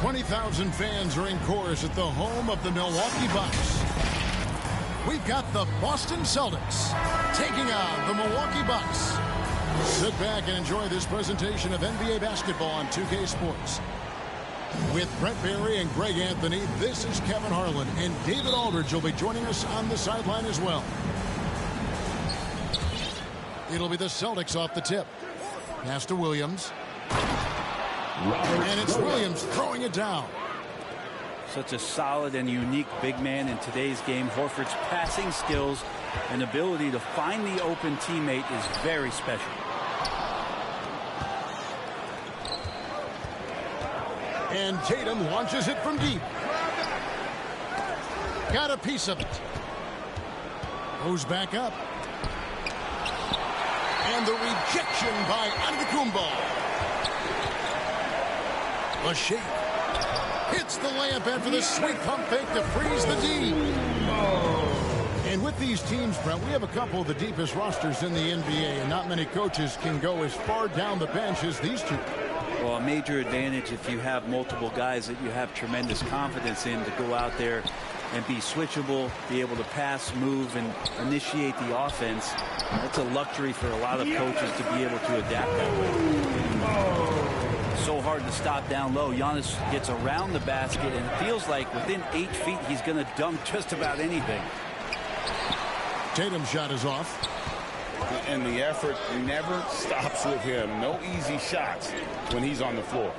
20,000 fans are in chorus at the home of the Milwaukee Bucks. We've got the Boston Celtics taking on the Milwaukee Bucks. Sit back and enjoy this presentation of NBA basketball on 2K Sports. With Brett Barry and Greg Anthony, this is Kevin Harlan, and David Aldridge will be joining us on the sideline as well. It'll be the Celtics off the tip. Pass to Williams. And it's Williams throwing it down. Such a solid and unique big man in today's game. Horford's passing skills and ability to find the open teammate is very special. And Tatum launches it from deep. Got a piece of it. Goes back up. And the rejection by Antetokounmpo. A shake. Hits the layup after the sweet pump fake to freeze the D. And with these teams, Brett, we have a couple of the deepest rosters in the NBA, and not many coaches can go as far down the bench as these two. Well, a major advantage if you have multiple guys that you have tremendous confidence in to go out there and be switchable, be able to pass, move, and initiate the offense. That's a luxury for a lot of coaches to be able to adapt that way. So hard to stop down low. Giannis gets around the basket, and it feels like within 8 feet he's going to dunk just about anything. Tatum's shot is off. And the effort never stops with him. No easy shots when he's on the floor.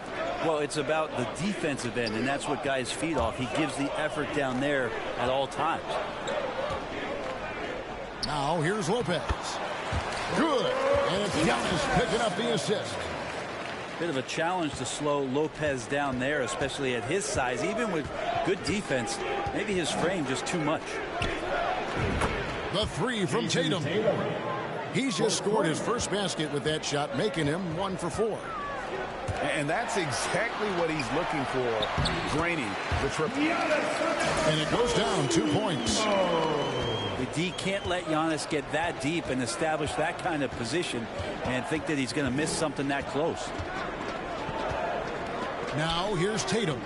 Well, it's about the defensive end, and that's what guys feed off. He gives the effort down there at all times. Now here's Lopez. Good. And it's Giannis picking up the assist. Bit of a challenge to slow Lopez down there, especially at his size. Even with good defense, maybe his frame just too much. The three from Tatum. He's just scored his first basket with that shot, making him 1 for 4. And that's exactly what he's looking for, draining the triple. And it goes down 2 points. The D can't let Giannis get that deep and establish that kind of position and think that he's going to miss something that close. Now here's Tatum.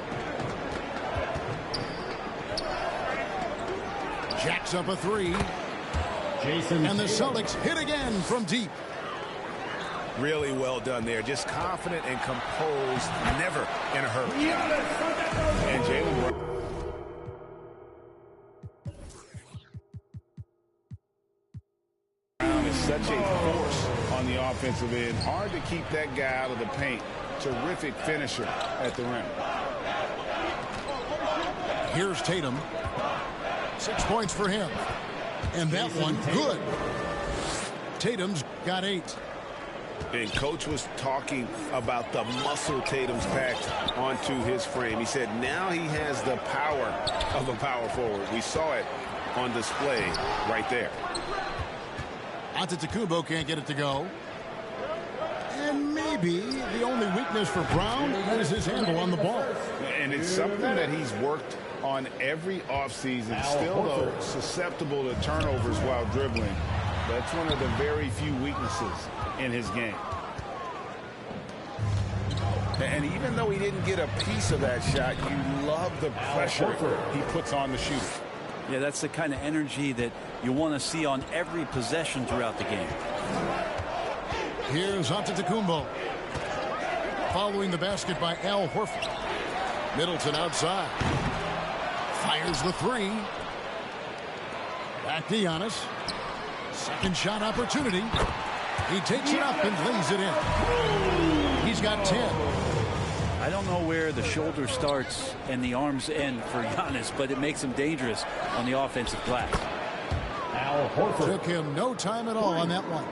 Jacks up a 3. And the Celtics hit again from deep. Really well done there. Just confident and composed, never in a hurry. And Jalen Brown is such a force on the offensive end. Hard to keep that guy out of the paint. Terrific finisher at the rim. Here's Tatum. 6 points for him. And that one good. Tatum's got 8. And Coach was talking about the muscle Tatum's packed onto his frame. He said now he has the power of a power forward. We saw it on display right there. Antetokounmpo can't get it to go. And maybe the only weakness for Brown is his handle on the ball. And it's something that he's worked on every offseason. Still, though, susceptible to turnovers while dribbling. That's one of the very few weaknesses in his game. And even though he didn't get a piece of that shot, you love the pressure he puts on the shooter. Yeah, that's the kind of energy that you want to see on every possession throughout the game. Here's Antetokounmpo. Following the basket by Al Horford. Middleton outside. Fires the 3. Back to Giannis. Second shot opportunity. He takes it up and lays it in. He's got 10. I don't know where the shoulder starts and the arms end for Giannis, but it makes him dangerous on the offensive glass. Al Horford took him no time at all on that one.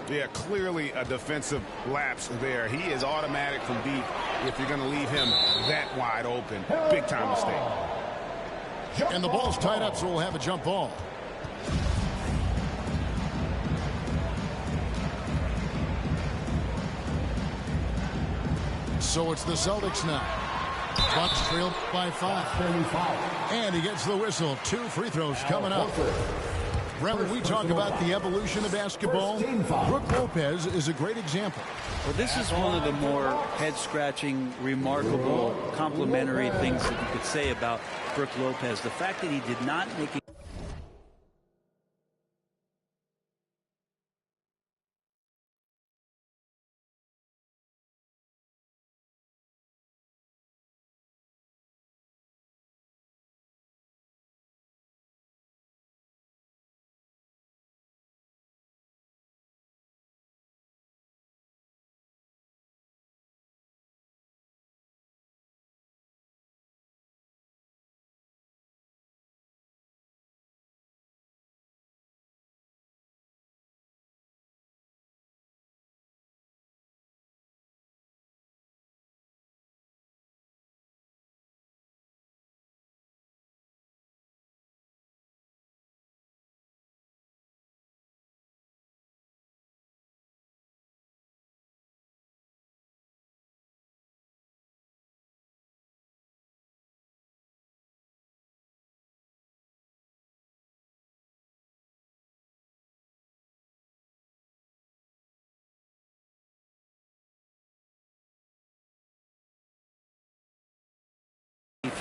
Yeah, clearly a defensive lapse there. He is automatic from deep if you're going to leave him that wide open. Big time mistake. And the ball's tied up, so we'll have a jump ball. So it's the Celtics now. Bucks trail by 5. And he gets the whistle. 2 free throws coming up. Brent, when we talk about the evolution of basketball, Brook Lopez is a great example. Well, this is one of the more head-scratching, remarkable, complimentary things that you could say about Brook Lopez. The fact that he did not make it.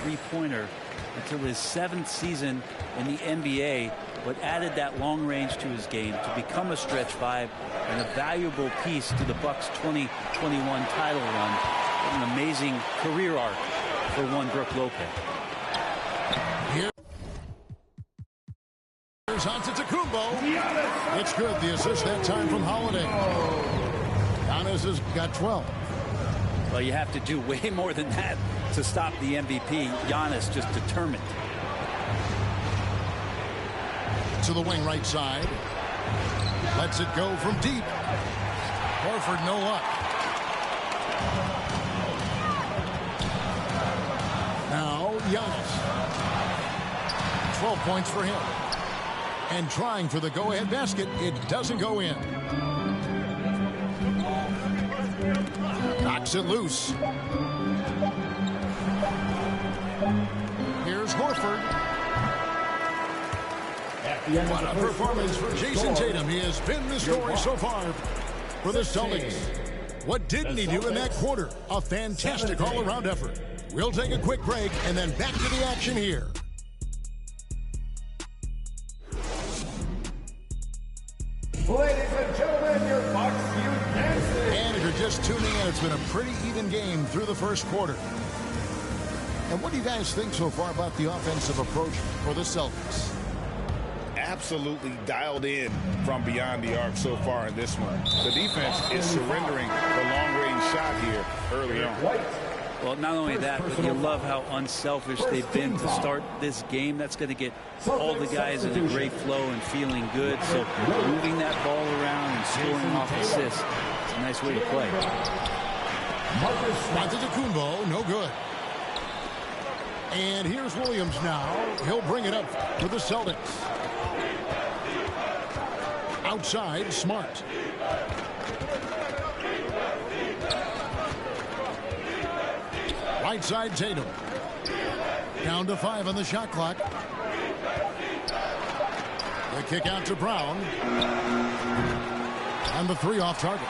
Three-pointer until his 7th season in the NBA, but added that long range to his game to become a stretch 5 and a valuable piece to the Bucks' 2021 title run. An amazing career arc for one Brook Lopez. Here's Antetokounmpo. It's good. The assist that time from Holiday. Giannis has got 12. Well, you have to do way more than that to stop the MVP. Giannis just determined. To the wing right side. Lets it go from deep. Horford no luck. Now Giannis. 12 points for him. And trying for the go-ahead basket. It doesn't go in. Knocks it loose. Here's Horford. What a performance for Jason Tatum. He has been the story so far for the Celtics. What didn't he do in that quarter? A fantastic all-around effort. We'll take a quick break and then back to the action here. Ladies and gentlemen, your Bucks Youth Dancing. And if you're just tuning in, it's been a pretty even game through the first quarter. And what do you guys think so far about the offensive approach for the Celtics? Absolutely dialed in from beyond the arc so far in this one. The defense is surrendering the long-range shot here early on. Well, not only that, but you love how unselfish they've been to start this game. That's going to get all the guys in a great flow and feeling good. So moving that ball around and scoring off assists, it's a nice way to play. Antetokounmpo, no good. And here's Williams now. He'll bring it up for the Celtics. Outside, Smart. Right side, Tatum. Down to 5 on the shot clock. The kick out to Brown. And the 3 off target.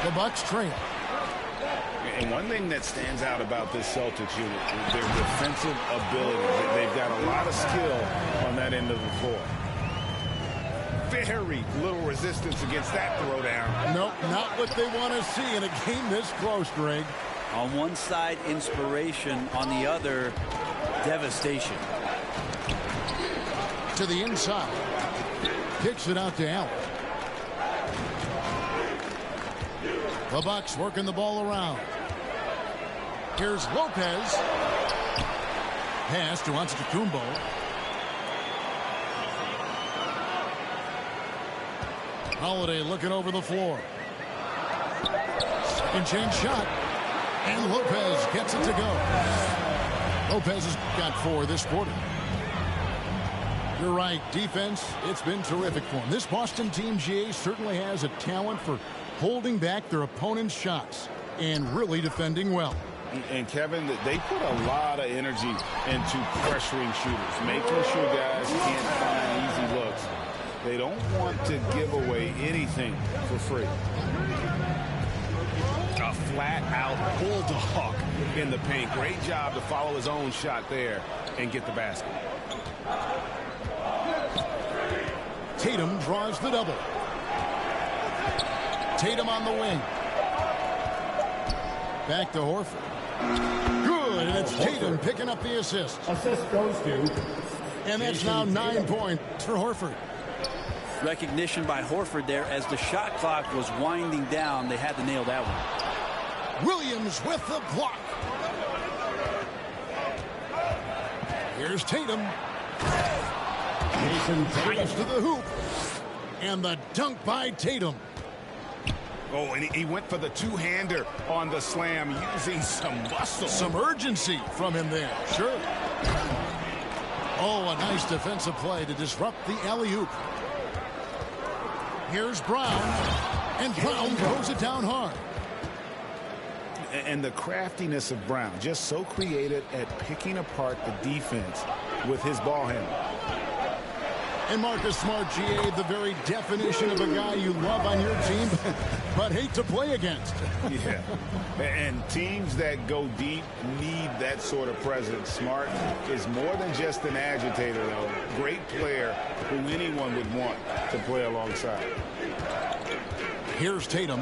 The Bucks trail. And one thing that stands out about this Celtics unit is their defensive ability. They've got a lot of skill on that end of the floor. Very little resistance against that throwdown. Nope, not what they want to see in a game this close, Greg. On one side, inspiration. On the other, devastation. To the inside. Kicks it out to Allen. The Bucks working the ball around. Here's Lopez. Pass to Antetokounmpo. Holiday looking over the floor. Second chance shot. And Lopez gets it to go. Lopez has got 4 this quarter. You're right. Defense, it's been terrific for him. This Boston team, GA, certainly has a talent for holding back their opponent's shots and really defending well. And Kevin, they put a lot of energy into pressuring shooters, making sure guys can't find easy looks. They don't want to give away anything for free. A flat-out bulldog in the paint. Great job to follow his own shot there and get the basket. Tatum draws the double. Tatum on the wing. Back to Horford. Good, and it's Tatum picking up the assist. Assist goes to. And that's now 9 points for Horford. Recognition by Horford there as the shot clock was winding down. They had to nail that one. Williams with the block. Here's Tatum. Drives to the hoop. And the dunk by Tatum. Oh, and he went for the two-hander on the slam using some muscle. Some urgency from him there. Sure. Oh, a nice defensive play to disrupt the alley-oop. Here's Brown. And Brown throws it down hard. And the craftiness of Brown, just so creative at picking apart the defense with his ball handle. And Marcus Smart, GA, the very definition of a guy you love on your team, but hate to play against. Yeah, and teams that go deep need that sort of presence. Smart is more than just an agitator, though. Great player who anyone would want to play alongside. Here's Tatum.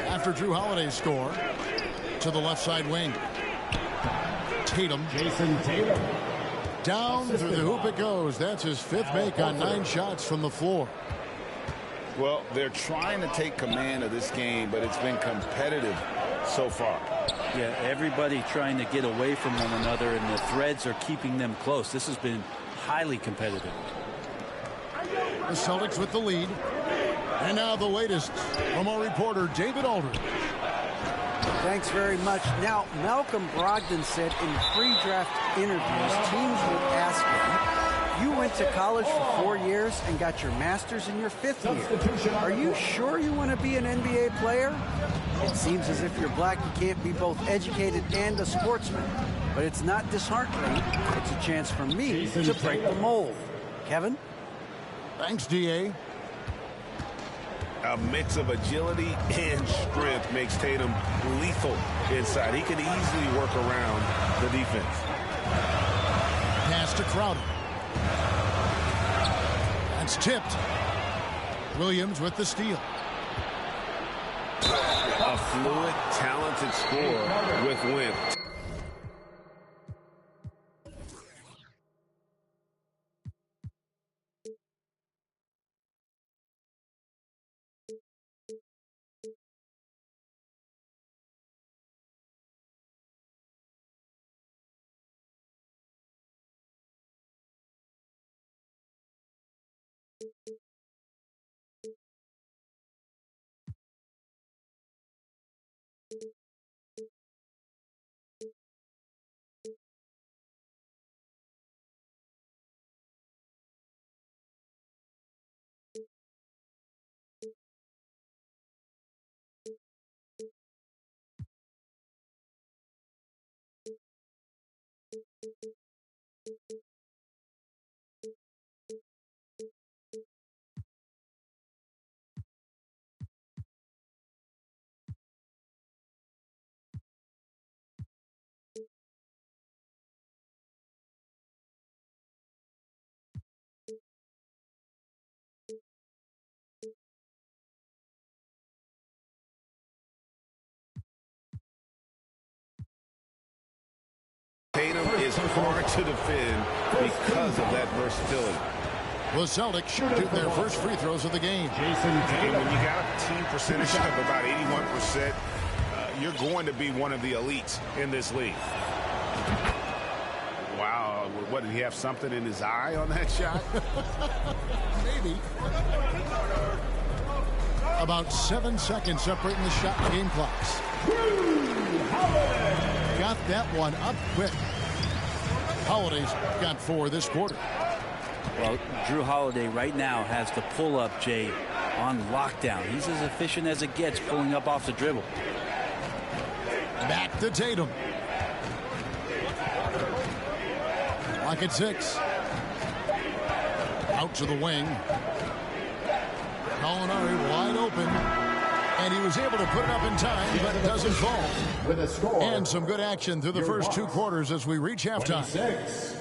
After Drew Holiday's score, to the left side wing. Tatum. Jason Tatum. Down through the hoop it goes. That's his 5th make on 9 shots from the floor. Well, they're trying to take command of this game, but it's been competitive so far. Yeah, everybody trying to get away from one another, and the threads are keeping them close. This has been highly competitive. The Celtics with the lead. And now the latest from our reporter, David Aldridge. Thanks very much. Now, Malcolm Brogdon said in pre-draft interviews, teams would ask him, you went to college for 4 years and got your master's in your 5th year. Are you sure you want to be an NBA player? It seems as if you're black, you can't be both educated and a sportsman. But it's not disheartening. It's a chance for me to break the mold. Kevin? Thanks, DA. A mix of agility and strength makes Tatum lethal inside. He can easily work around the defense. Pass to Crowder. That's tipped. Williams with the steal. A fluid, talented scorer with width. Tatum is hard to defend because of that versatility. The Celtics shoot their first free throws of the game. And when you got a team percentage of about 81%, you're going to be one of the elites in this league. Wow, what, did he have something in his eye on that shot? Maybe. About 7 seconds separating the shot and game clocks. Got that one up quick. Holiday's got 4 this quarter. Well, Drew Holiday right now has the pull-up, Jay, on lockdown. He's as efficient as it gets pulling up off the dribble. Back to Tatum. Lock at 6. Out to the wing. Gallinari wide open. And he was able to put it up in time, but it doesn't fall. With a score. And some good action through the first 2 quarters as we reach halftime. 26.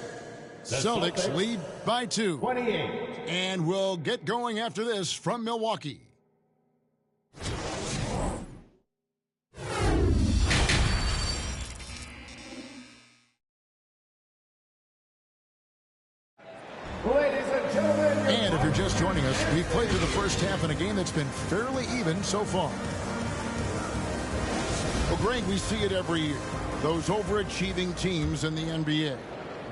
Celtics lead by 2. 28. And we'll get going after this from Milwaukee. Ladies and gentlemen. And if you're just joining us, we've played through the first half in a game that's been fairly even so far. Well, Greg, we see it every year. Those overachieving teams in the NBA.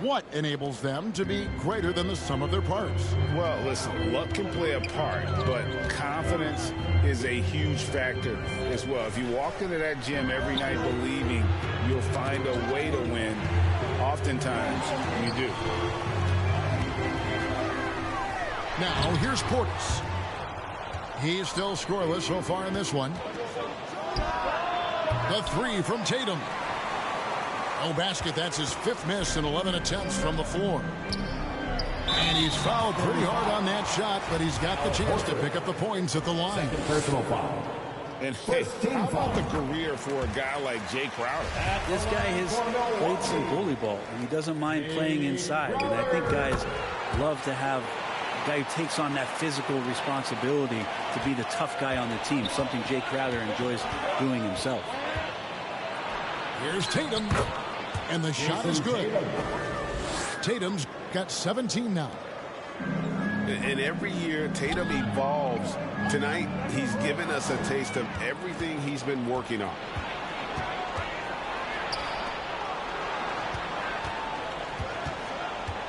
What enables them to be greater than the sum of their parts? Well, listen, luck can play a part, but confidence is a huge factor as well. If you walk into that gym every night believing you'll find a way to win, oftentimes you do. Now, here's Portis. He's still scoreless so far in this one. The 3 from Tatum. No basket. That's his 5th miss in 11 attempts from the floor. And he's fouled pretty hard on that shot, but he's got the chance to pick up the points at the line. Personal foul. And hey, how about the career for a guy like Jay Crowder? This guy has played some goalie ball, and he doesn't mind playing inside. And I think guys love to have a guy who takes on that physical responsibility to be the tough guy on the team, something Jay Crowder enjoys doing himself. Here's Tatum, and the shot is good. Tatum's got 17 now. And every year, Tatum evolves. Tonight, he's given us a taste of everything he's been working on.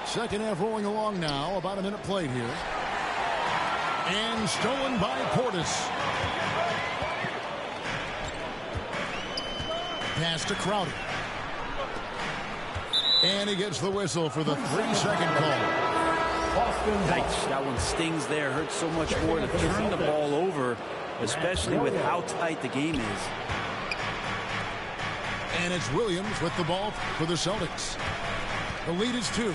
Second half rolling along now. About a minute played here. And stolen by Portis. Pass to Crowder. And he gets the whistle for the 3-second call. Nice. That one stings there. Hurts so much more to turn the ball over, especially with how tight the game is. And it's Williams with the ball for the Celtics. The lead is 2.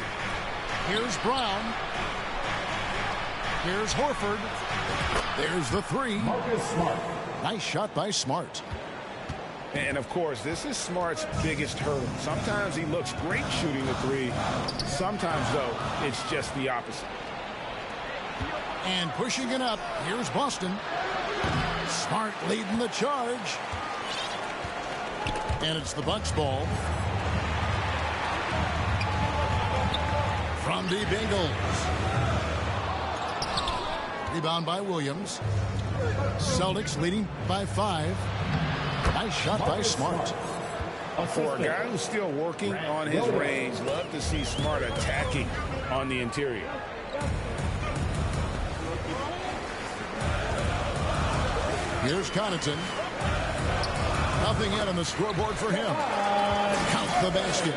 Here's Brown. Here's Horford. There's the 3. Marcus Smart. Nice shot by Smart. And, of course, this is Smart's biggest hurdle. Sometimes he looks great shooting the 3. Sometimes, though, it's just the opposite. And pushing it up, here's Boston. Smart leading the charge. And it's the Bucks ball. From the Bengals. Rebound by Williams. Celtics leading by 5. Nice shot by Smart. For a guy who's still working on his range, love to see Smart attacking on the interior. Here's Connaughton. Nothing yet on the scoreboard for him. Count the basket.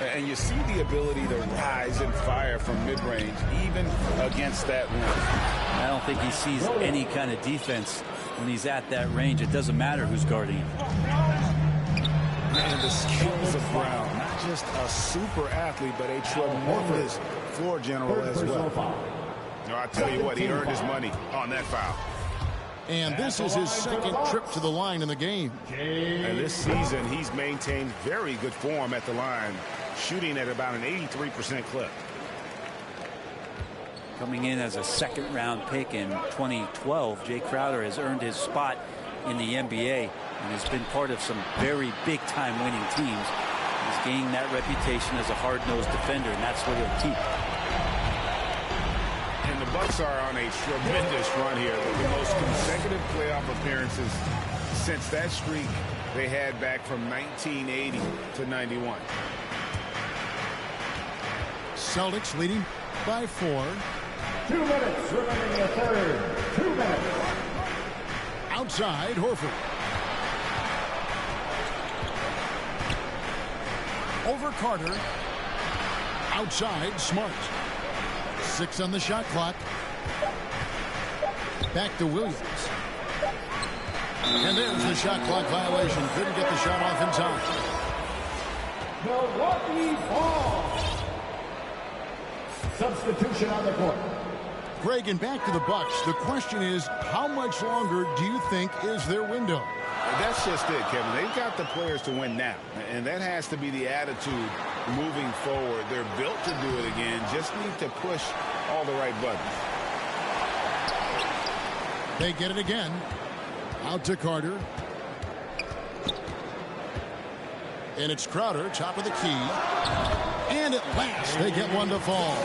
And you see the ability to rise and fire from mid-range, even against that rim. I don't think he sees any kind of defense when he's at that range. It doesn't matter who's guarding him. And the skills of Brown, not just a super athlete, but a tremendous floor general as well. No, I tell you what, he earned his money on that foul. And this is his 2nd trip to the line in the game. And this season, he's maintained very good form at the line, shooting at about an 83% clip. Coming in as a 2nd-round pick in 2012, Jay Crowder has earned his spot in the NBA and has been part of some very big-time winning teams. He's gained that reputation as a hard-nosed defender, and that's what he'll keep. And the Bucks are on a tremendous run here. The most consecutive playoff appearances since that streak they had back from 1980 to 91. Celtics leading by 4. 2 minutes remaining in the third. 2 minutes. Outside, Horford. Over Carter. Outside, Smart. 6 on the shot clock. Back to Williams. And there's the shot clock violation. Couldn't get the shot off in time. Milwaukee ball. Substitution on the court. Greg, and back to the Bucks. The question is, how much longer do you think is their window? That's just it, Kevin. They've got the players to win now, and that has to be the attitude moving forward. They're built to do it again. Just need to push all the right buttons. They get it again. Out to Carter. And it's Crowder, top of the key. And at last, they get one to fall.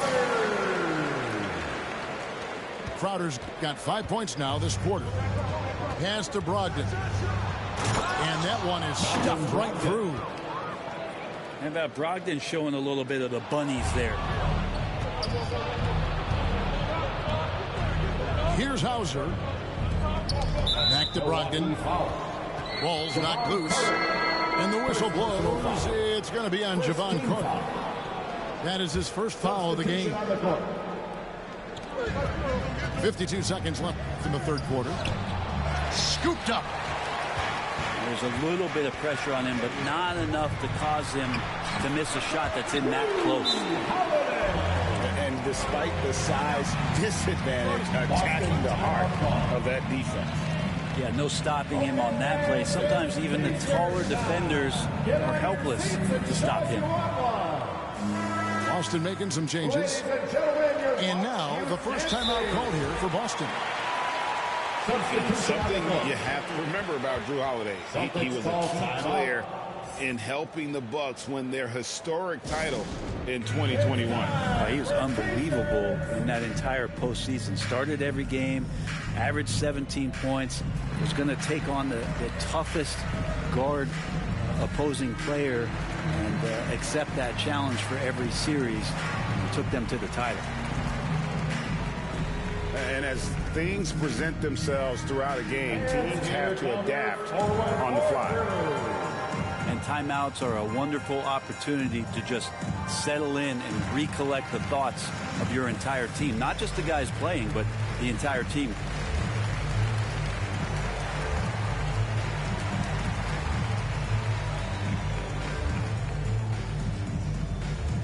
Crowder's got 5 points now this quarter. Pass to Brogdon. And that one is stuffed right through. How about Brogdon showing a little bit of the bunnies there? Here's Hauser. Back to Brogdon. Ball's knocked loose. And the whistle blows. It's going to be on Javon Carter. That is his first foul of the game. 52 seconds left in the third quarter. Scooped up. There's a little bit of pressure on him, but not enough to cause him to miss a shot that's in that close. And despite the size disadvantage, attacking the heart of that defense. Yeah, no stopping him on that play. Sometimes even the taller defenders are helpless to stop him. Boston making some changes. And now the first timeout called here for Boston. Something you have to remember about Drew Holiday. He was a key player in helping the Bucks win their historic title in 2021. He was unbelievable in that entire postseason. Started every game, averaged 17 points, was going to take on the toughest guard opposing player and accept that challenge for every series. And took them to the title. And as things present themselves throughout a game, teams have to adapt on the fly. And timeouts are a wonderful opportunity to just settle in and recollect the thoughts of your entire team. Not just the guys playing, but the entire team.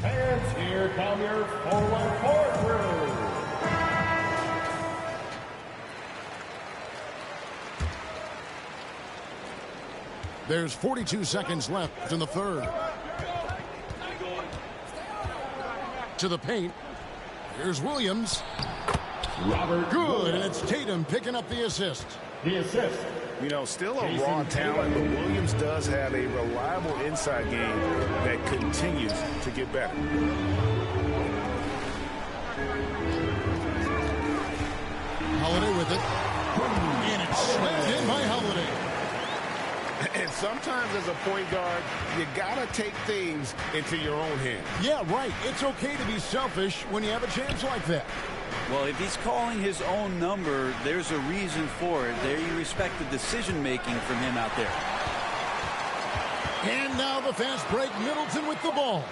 And here come your forward court crew. There's 42 seconds left in the third. To the paint. Here's Williams. Robert Good, and it's Tatum picking up the assist. The assist. You know, still a raw talent, but Williams does have a reliable inside game that continues to get better. Holiday with it. And it's slammed in by Holiday. And sometimes as a point guard, you got to take things into your own hands. Yeah, right. It's okay to be selfish when you have a chance like that. Well, if he's calling his own number, there's a reason for it. There you respect the decision-making from him out there. And now the fast break. Middleton with the ball.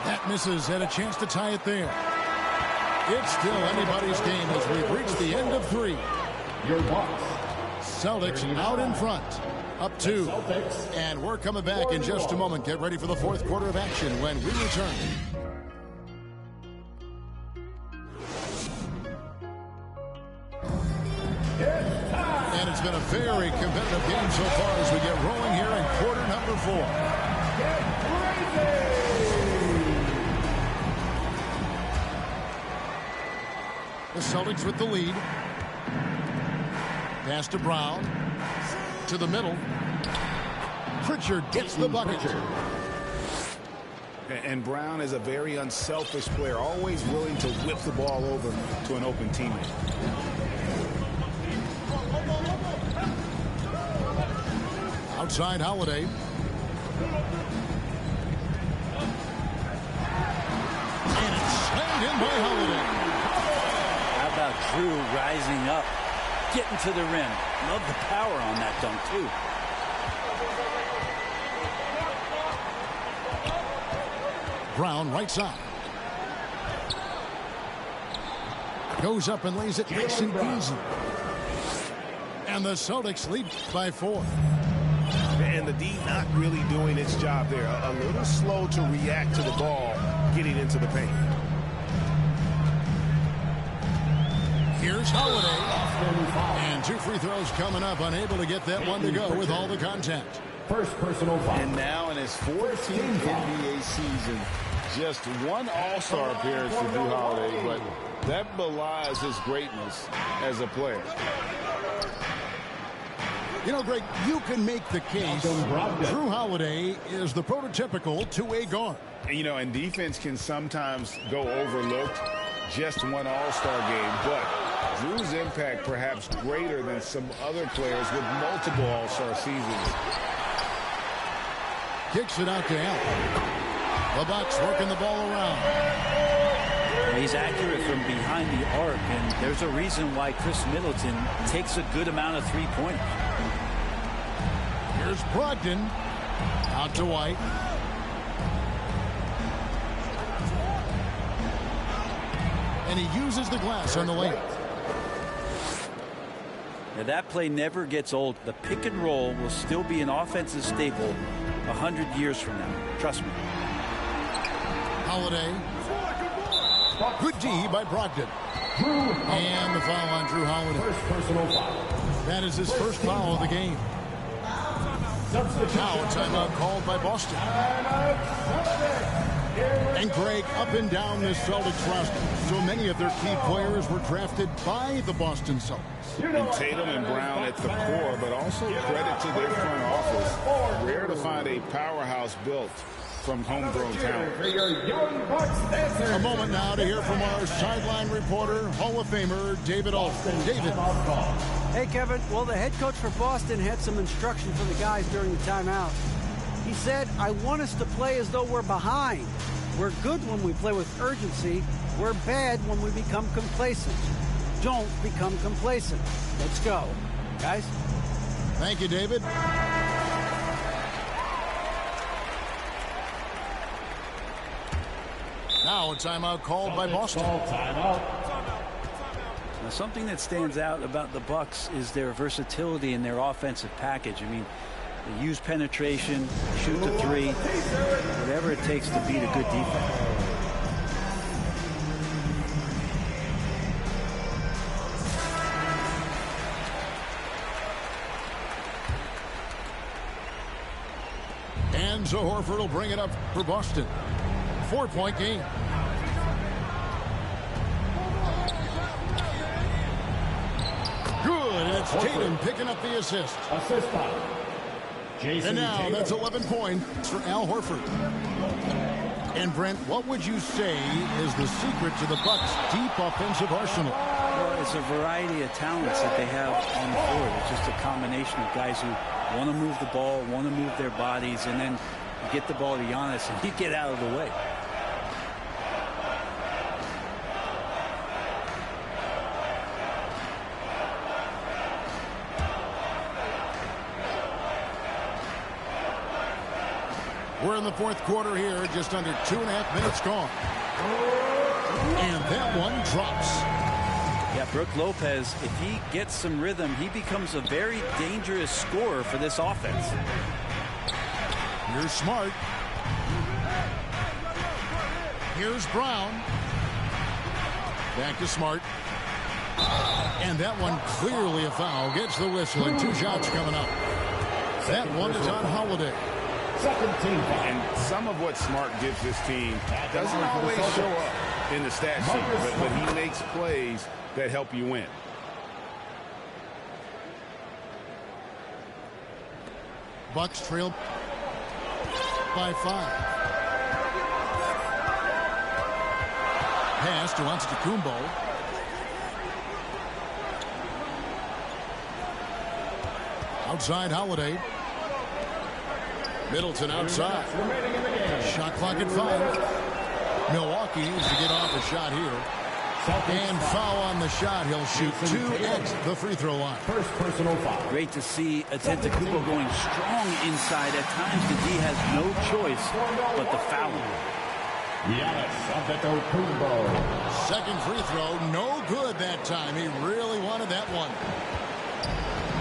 That misses. Had a chance to tie it there. It's still anybody's game as we've reached the end of three. Your Bucks. Celtics out in front. Up two. And we're coming back in just a moment. Get ready for the fourth quarter of action when we return. And it's been a very competitive game so far as we get rolling here in quarter number 4. The Celtics with the lead. Pass to Brown. To the middle. Pritchard gets the bucket. And Brown is a very unselfish player, always willing to whip the ball over to an open teammate. Outside Holiday. And it's slammed in by Holiday. How about Drew rising up, getting to the rim? Love the power on that dunk, too. Brown right side. Goes up and lays it nice and easy. And the Celtics lead by 4. And the D not really doing its job there. A little slow to react to the ball getting into the paint. Here's Holiday. And 2 free throws coming up. Unable to get that one to go with all the contact. First personal foul. And now in his 14th NBA season, just one All-Star appearance for Drew Holiday, but that belies his greatness as a player. You know, Greg, you can make the case Drew Holiday is the prototypical two-way guard. And, you know, and defense can sometimes go overlooked. Just one All-Star game, but Drew's impact perhaps greater than some other players with multiple All-Star seasons. Kicks it out to Allen. The Bucks working the ball around. He's accurate from behind the arc, and there's a reason why Chris Middleton takes a good amount of three-pointers. Here's Brogdon. Out to White. And he uses the glass on the lane. Now that play never gets old. The pick and roll will still be an offensive staple 100 years from now. Trust me. Holiday. Good D by Brogdon. And the foul on Drew Holiday. First personal foul. That is his first foul of the game. Now a timeout called by Boston. And Greg, up and down this Celtics roster, so many of their key players were drafted by the Boston Celtics. And Tatum and Brown at the core, but also credit to their front office. Rare to find a powerhouse built from homegrown talent. A moment now to hear from our sideline reporter, Hall of Famer David Alston. David. Hey, Kevin. Well, the head coach for Boston had some instruction for the guys during the timeout. He said, I want us to play as though we're behind. We're good when we play with urgency. We're bad when we become complacent. Don't become complacent. Let's go, guys. Thank you, David. Now a timeout called by Boston. Now, something that stands out about the Bucks is their versatility in their offensive package. I mean, they use penetration, shoot the three, whatever it takes to beat a good defense. And so Horford will bring it up for Boston. 4-point game. Good, and it's Tatum picking up the assist. Assist by Jason And now Tatum. that's 11 points for Al Horford. And Brent, what would you say is the secret to the Bucks' deep offensive arsenal? Well, it's a variety of talents that they have on the floor. It's just a combination of guys who want to move the ball, want to move their bodies, and then you get the ball to Giannis and you get out of the way. We're in the fourth quarter here, just under 2.5 minutes gone. And that one drops. Yeah, Brook Lopez, if he gets some rhythm, he becomes a very dangerous scorer for this offense. Here's Smart. Here's Brown. Back to Smart. And that one clearly a foul. Gets the whistle and 2 shots coming up. That one is on Holiday. Second team foul. And some of what Smart gives this team doesn't always show up in the stat sheet, but he makes plays that help you win. Bucks trail by 5. Pass to Antetokounmpo. Outside Holiday. Middleton outside. Shot clock at 5. Milwaukee needs to get off a shot here. And foul on the shot. He'll shoot 2 at the free throw line. First personal foul. Great to see Antetokounmpo going strong inside. At times, the D has no choice but to foul him. Giannis Antetokounmpo. Second free throw, no good that time. He really wanted that one.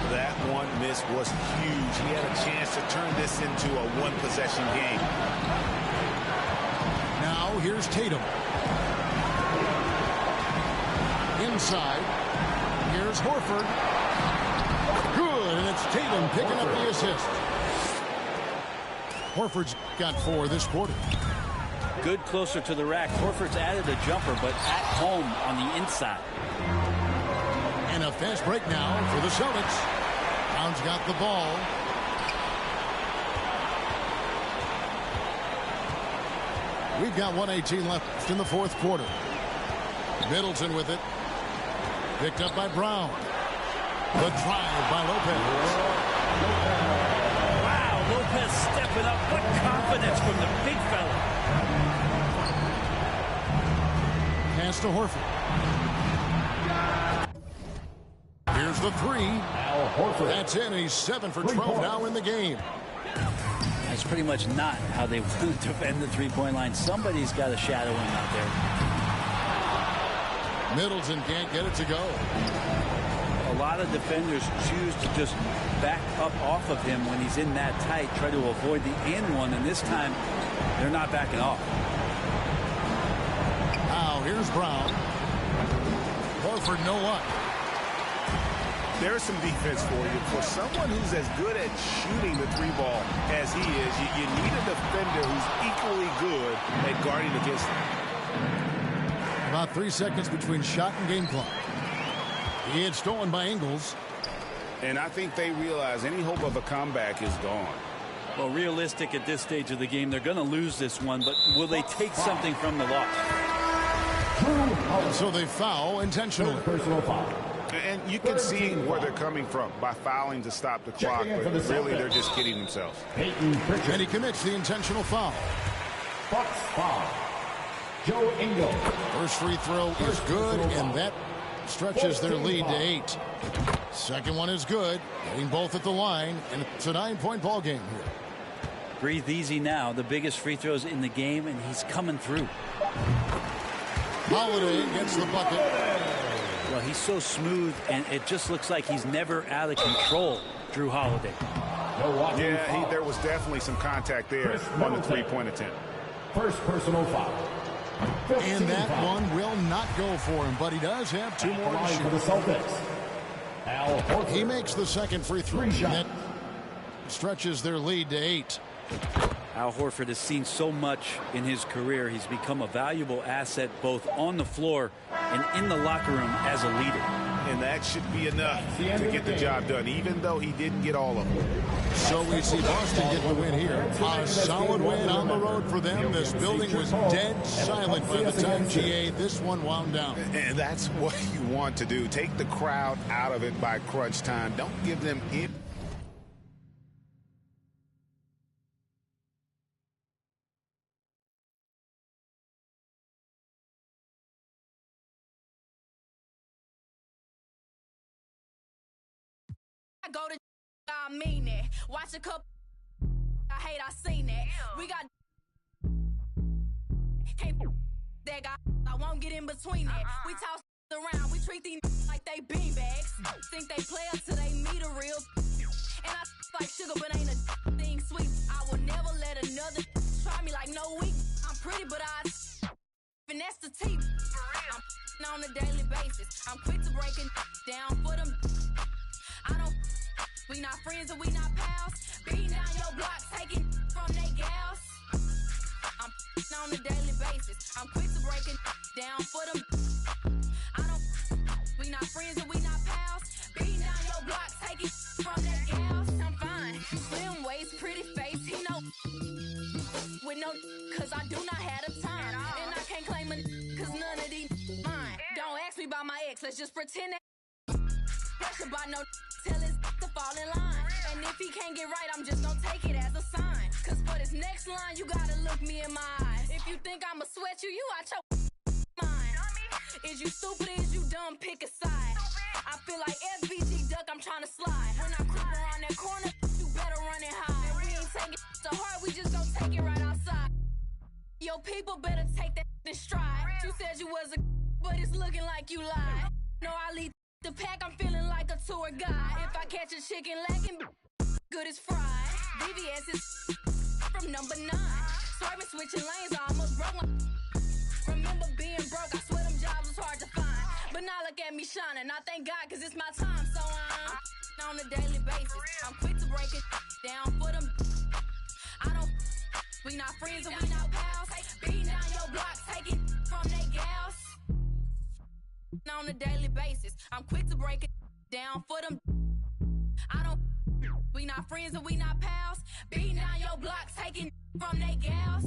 That one miss was huge. He had a chance to turn this into a one-possession game. Now Now here's Tatum. Inside. Here's Horford. Good, and it's Tatum picking up the assist. Horford's got 4 this quarter. Good closer to the rack. Horford's added a jumper, but at home on the inside. And a fast break now for the Celtics. Brown's got the ball. We've got 1:18 left in the fourth quarter. Middleton with it. Picked up by Brown. The drive by Lopez. Wow, Lopez stepping up. What confidence from the big fella. Pass to Horford. Here's the 3. That's in. He's 7 for 12 now in the game. That's pretty much not how they want to defend the three-point line. Somebody's got a shadow him out there. Middleton can't get it to go. A lot of defenders choose to just back up off of him when he's in that tight, try to avoid the and one, and this time they're not backing off. Now here's Brown. Horford no luck. There's some defense for you. For someone who's as good at shooting the 3-ball as he is, you need a defender who's equally good at guarding against him. About 3 seconds between shot and game clock. He had stolen by Ingles. And I think they realize any hope of a comeback is gone. Well, realistic at this stage of the game, they're going to lose this one, but will they take something from the loss? So they foul intentionally. Personal foul. And you can see where they're coming from by fouling to stop the clock, but really they're just kidding themselves. And he commits the intentional foul. Bucks foul. Joe Ingles. First free throw is good, and that stretches their lead to 8. Second one is good, getting both at the line, and it's a 9-point ball game here. Breathe easy now. The biggest free throws in the game, and he's coming through. Holiday gets the bucket. Well, he's so smooth, and it just looks like he's never out of control, Drew Holiday. Yeah, there was definitely some contact there on the three-point attempt. First personal foul. And that one will not go for him, but he does have 2 more to shoot. For the Celtics. Al Horford. He makes the second free throw. And that stretches their lead to 8. Al Horford has seen so much in his career. He's become a valuable asset both on the floor and in the locker room as a leader. And that should be enough to get the job done, even though he didn't get all of them. So we see Boston get the win here. A solid win on the road for them. This building was dead silent by the time GA this one wound down. And that's what you want to do. Take the crowd out of it by crunch time. Don't give them any. I go to I mean it. Watch a couple. I hate I seen it. We got can't that guy. I won't get in between it. We toss around. We treat these like they beanbags. Think they play us till they meet a real. And I like sugar, but ain't a thing sweet. I will never let another try me like no weak. I'm pretty, but I finesse the teeth. I'm on a daily basis. I'm quick to break it down for them. I don't. We not friends and we not pals. Beating down your block, taking from they gals. I'm on a daily basis. I'm quick to break it down for them. I don't. We not friends and we not pals. Beating down your block, taking from they gals. I'm fine. Slim waist, pretty face. He know. With no, cause I do not have the time. And I can't claim it, cause none of these mine. Don't ask me about my ex, let's just pretend that. Pressure by no. Tell his to fall in line. And if he can't get right, I'm just gonna take it as a sign. Cause for this next line, you gotta look me in my eyes. If you think I'ma sweat you, you out your mind. Is you stupid or is you dumb? Pick a side. I feel like FBG duck, I'm trying to slide. When I creep around that corner, you better run and hide. And we ain't taking it to heart, we just gonna take it right outside. Your people better take that in stride. You said you was a but it's looking like you lied. No, I lead the pack, I'm feeling like a tour guide. If I catch a chicken lacking, good as fried. VVS is from number 9. Swerving, switching lanes, I almost broke my But now look at me shining. I thank God because it's my time. So I'm on a daily basis. I'm quick to break it down for them. I don't. We not friends and we not pals. Beating down your block, taking from they gals. On a daily basis. I'm quick to break it down for them. I don't. We not friends and we not pals. Beating down your block, taking from they gals.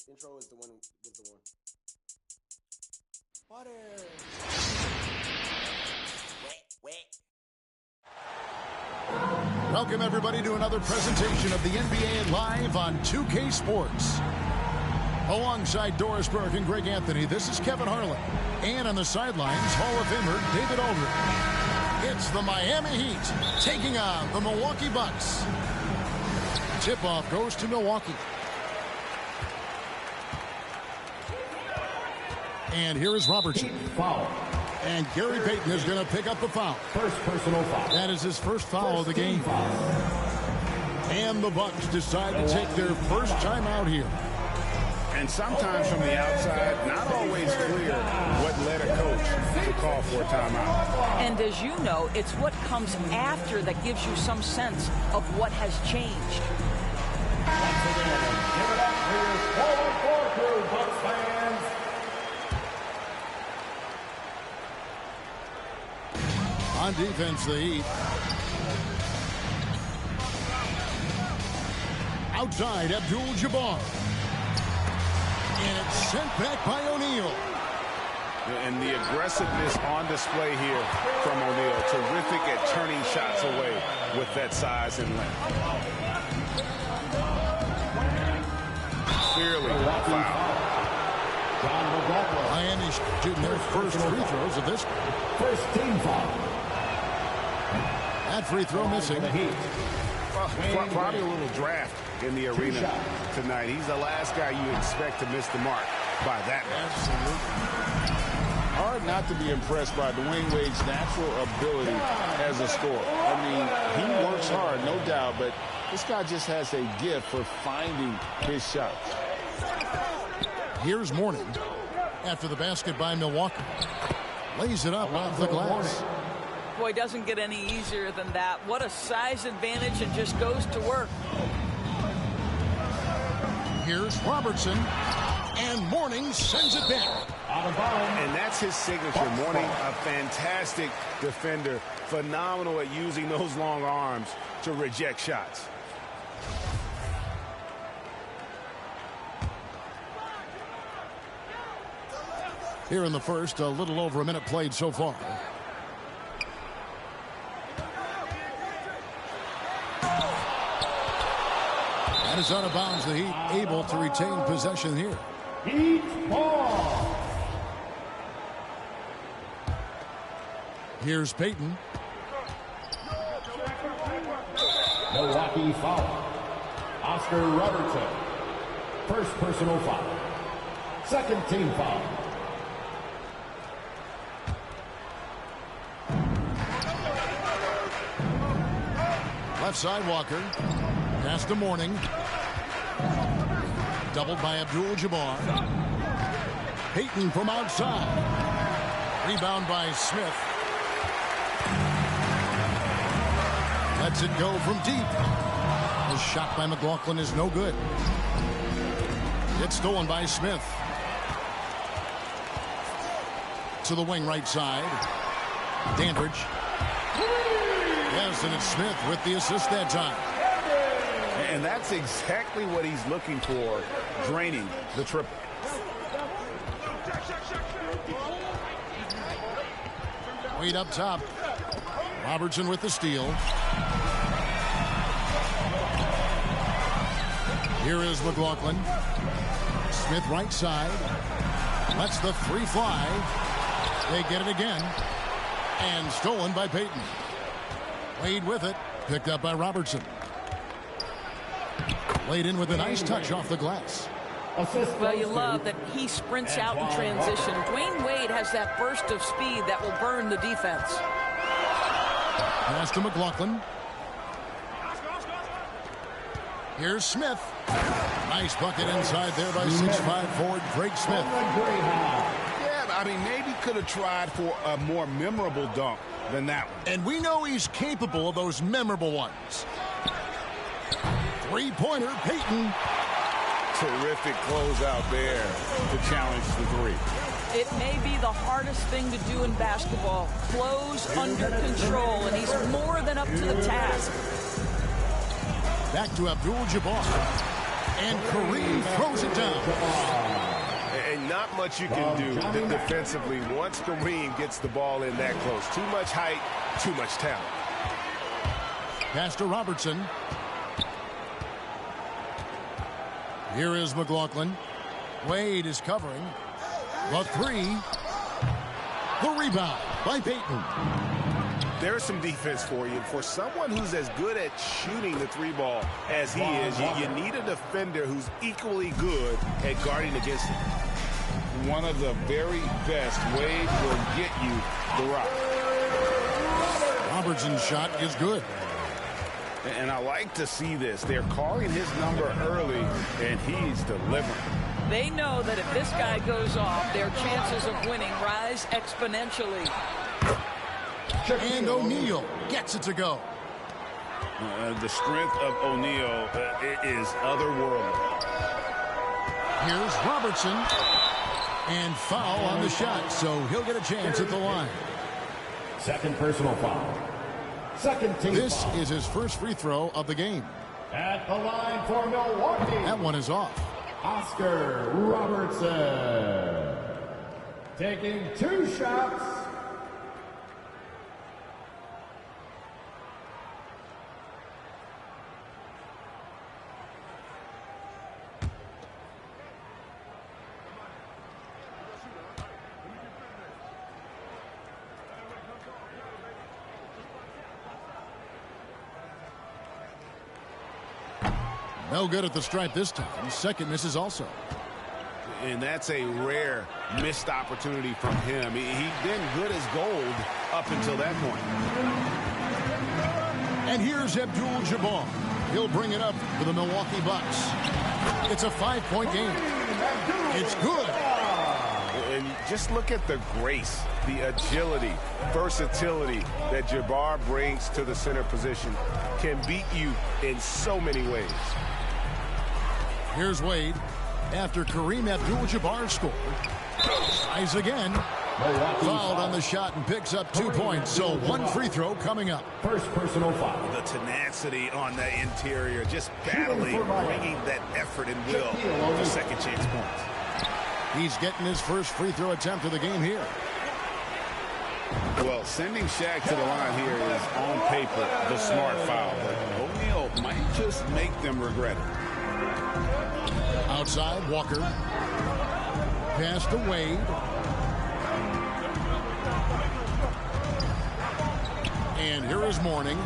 Intro is the one with the one. Water. Wet. Welcome, everybody, to another presentation of the NBA Live on 2K Sports. Alongside Doris Burke and Greg Anthony, this is Kevin Harlan. And on the sidelines, Hall of Famer David Aldridge. It's the Miami Heat taking on the Milwaukee Bucks. Tip-off goes to Milwaukee. And here is Robertson. Foul. And Gary Payton is going to pick up the foul. First personal foul. That is his first foul of the game. And the Bucks decide to take their first time out here. And sometimes from the outside, not always clear what led a coach to call for a timeout. And as you know, it's what comes after that gives you some sense of what has changed. Once again, give it up for your forward floor crew, Bucks fans. On defense, the Heat. Outside, Abdul-Jabbar. And it's sent back by O'Neal. And the aggressiveness on display here from O'Neal. Terrific at turning shots away with that size and length. Clearly foul. Miami's shooting their first free throws of this. First team foul. That free throw missing. Well, probably a little draft in the arena tonight. He's the last guy you expect to miss the mark by that much. Absolutely. Hard not to be impressed by Dwayne Wade's natural ability as a scorer. I mean, he works hard, no doubt, but this guy just has a gift for finding his shots. Here's Mourning after the basket by Milwaukee. Lays it up off the glass. Boy, doesn't get any easier than that. What a size advantage, and just goes to work. Here's Robertson, and Mourning sends it back. Out of bounds. And that's his signature. Mourning, a fantastic defender. Phenomenal at using those long arms to reject shots. Here in the first, a little over a minute played so far. That is out of bounds. The Heat able to retain possession here. Heat ball. Here's Payton. Milwaukee foul. Oscar Robertson. First personal foul. Second team foul. Left side, Walker. Pass to Mourning. Doubled by Abdul-Jabbar. Payton from outside. Rebound by Smith. Lets it go from deep. The shot by McLaughlin is no good. It's stolen by Smith. To the wing right side. Dandridge. Yes, and it's Smith with the assist that time. And that's exactly what he's looking for, draining the triple. Wade up top. Robertson with the steal. Here is McLaughlin. Smith right side. Lets the three fly. They get it again. And stolen by Payton. Wade with it. Picked up by Robertson. Laid in with a nice touch off the glass. Well, you love that he sprints out in transition. Dwayne Wade has that burst of speed that will burn the defense. Pass to McLaughlin. Here's Smith. Nice bucket inside there by 6'5" forward Craig Smith. Yeah, I mean, maybe could have tried for a more memorable dunk than that one. And we know he's capable of those memorable ones. Three-pointer, Payton. Terrific closeout there to challenge the three. It may be the hardest thing to do in basketball. Close under control, and he's more than up to the task. Back to Abdul-Jabbar. And Kareem throws it down. And not much you can do defensively once Kareem gets the ball in that close. Too much height, too much talent. Pass to Robertson. Here is McLaughlin. Wade is covering. The three. The rebound by Payton. There's some defense for you. For someone who's as good at shooting the three ball as he is, you need a defender who's equally good at guarding against him. One of the very best. Wade will get you the rock. Robertson's shot is good. And I like to see this. They're calling his number early, and he's delivering. They know that if this guy goes off, their chances of winning rise exponentially. And O'Neal gets it to go. The strength of O'Neal is otherworldly. Here's Robertson. And foul on the shot, so he'll get a chance at the line. Second personal foul. Second team This foul. is his first free throw of the game. At the line for Milwaukee. That one is off. Oscar Robertson. Taking 2 shots. No good at the stripe this time. Second misses also. And that's a rare missed opportunity from him. He'd been good as gold up until that point. And here's Abdul-Jabbar. He'll bring it up for the Milwaukee Bucks. It's a 5-point game. It's good. And just look at the grace, the agility, versatility that Jabbar brings to the center position. Can beat you in so many ways. Here's Wade. After Kareem Abdul-Jabbar scored. Tries again. Fouled on the shot and picks up 2 points. So one free throw coming up. First personal foul. The tenacity on the interior, just battling, bringing that effort and will for second chance points. He's getting his first free throw attempt of the game here. Well, sending Shaq to the line here is on paper the smart foul, but O'Neal might just make them regret it. Outside, Walker. Pass to Wade. And here is Mourning.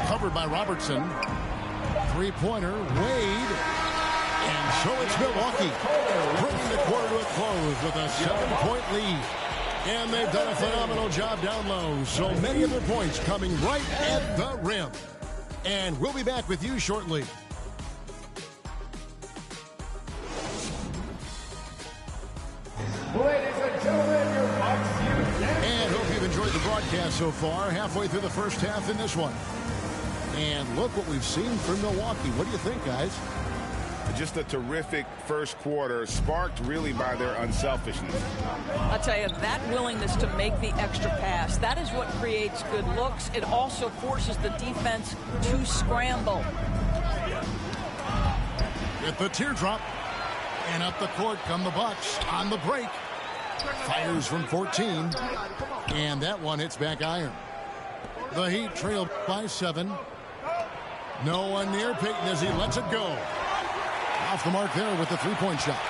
Covered by Robertson. Three-pointer, Wade. And so it's Milwaukee. Bringing the quarter to a close with a 7-point lead. And they've done a phenomenal job down low. So many of their points coming right at the rim. And we'll be back with you shortly. Ladies and gentlemen, your Bucks And hope you've enjoyed the broadcast so far. Halfway through the first half in this one. And look what we've seen from Milwaukee. What do you think, guys? Just a terrific first quarter, sparked really by their unselfishness. I'll tell you, that willingness to make the extra pass, that is what creates good looks. It also forces the defense to scramble. With the teardrop. And up the court come the Bucks on the break. Fires from 14. And that one hits back iron. The Heat trail by 7. No one near Payton as he lets it go. Off the mark there with the three-point shot.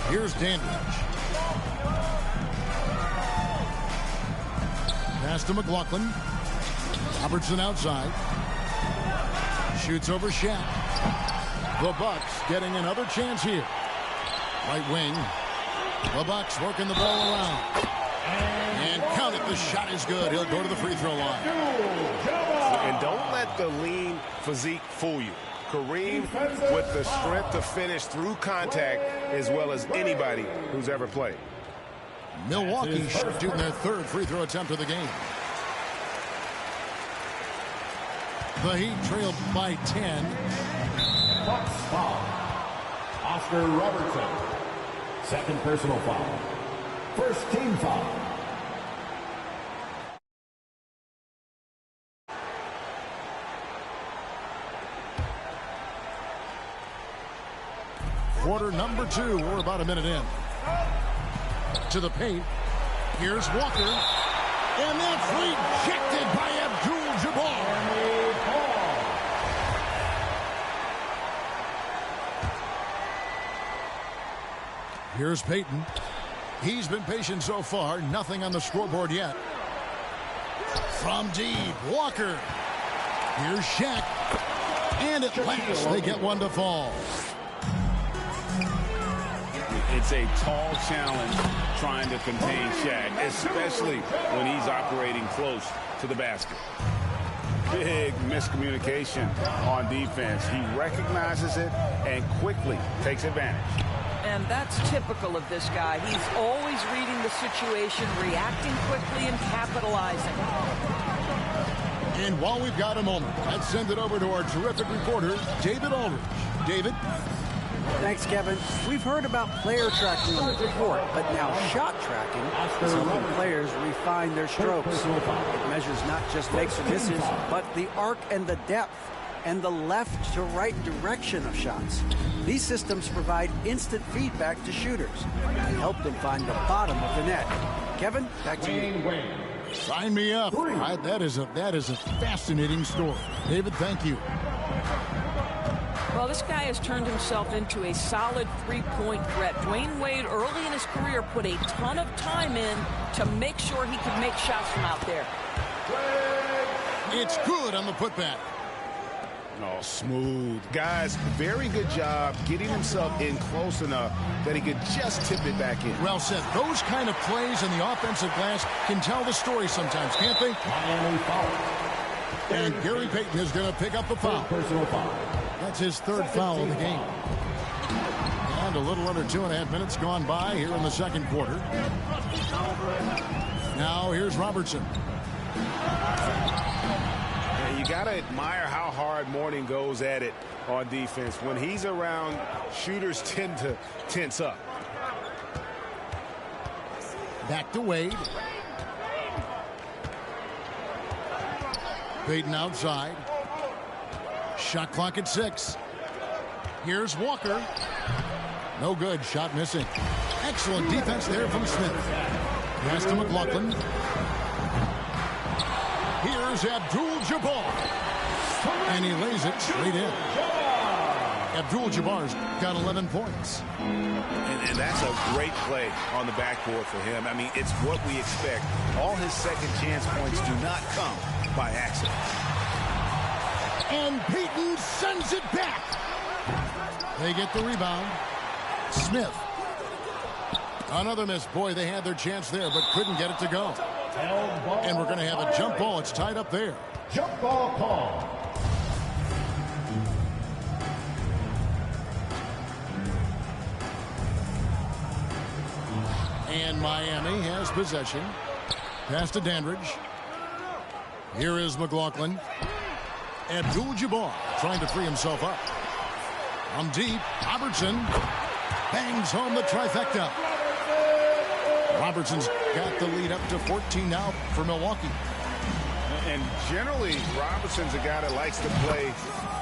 Here's Dandridge. Pass to McLaughlin. Robertson outside. Shoots over Shaq. The Bucks getting another chance here. Right wing. The Bucks working the ball around. And count it. The shot is good. He'll go to the free throw line. And don't let the lean physique fool you. Kareem with the strength to finish through contact as well as anybody who's ever played. Milwaukee shooting their third free throw attempt of the game. The Heat trailed by 10. Bucks foul. Oscar Robertson. Second personal foul. First team foul. Quarter number 2. We're about a minute in. To the paint. Here's Walker. And that's rejected by Abdul-Jabbar. Here's Payton. He's been patient so far. Nothing on the scoreboard yet. From deep, Walker. Here's Shaq. And at last, they get one to fall. It's a tall challenge trying to contain Shaq, especially when he's operating close to the basket. Big miscommunication on defense. He recognizes it and quickly takes advantage. And that's typical of this guy. He's always reading the situation, reacting quickly, and capitalizing. And while we've got a moment, let's send it over to our terrific reporter, David Aldridge. David? Thanks, Kevin. We've heard about player tracking on the court, but now shot tracking is helping players refine their strokes. It measures not just makes or misses, but the arc and the depth and the left to right direction of shots. These systems provide instant feedback to shooters and help them find the bottom of the net. Kevin, back to you. Sign me up. That is a fascinating story. David, thank you. Well, this guy has turned himself into a solid three-point threat. Dwayne Wade, early in his career, put a ton of time in to make sure he could make shots from out there. It's good on the putback. Oh, smooth. Guys, very good job getting himself in close enough that he could just tip it back in. Well said. Those kind of plays in the offensive glass can tell the story sometimes, can't they? And Gary Payton is going to pick up the foul. Personal foul. That's his third foul of the game. And a little under 2.5 minutes gone by here in the second quarter. Now here's Robertson. You got to admire how hard Mourning goes at it on defense. When he's around, shooters tend to tense up. Back to Wade. Payton outside. Shot clock at 6. Here's Walker. No good. Shot missing. Excellent defense there from Smith. Pass to McLaughlin. Here's Abdul-Jabbar. And he lays it straight in. Abdul-Jabbar's got 11 points. And that's a great play on the backboard for him. I mean, it's what we expect. All his second chance points do not come by accident. And Payton sends it back. They get the rebound. Smith. Another miss. Boy, they had their chance there, but couldn't get it to go. And we're going to have a jump ball. It's tied up there. Jump ball call. And Miami has possession. Pass to Dandridge. Here is McLaughlin. Abdul-Jabbar trying to free himself up. From deep, Robertson bangs home the trifecta. Robertson's got the lead up to 14 now for Milwaukee. And generally, Robertson's a guy that likes to play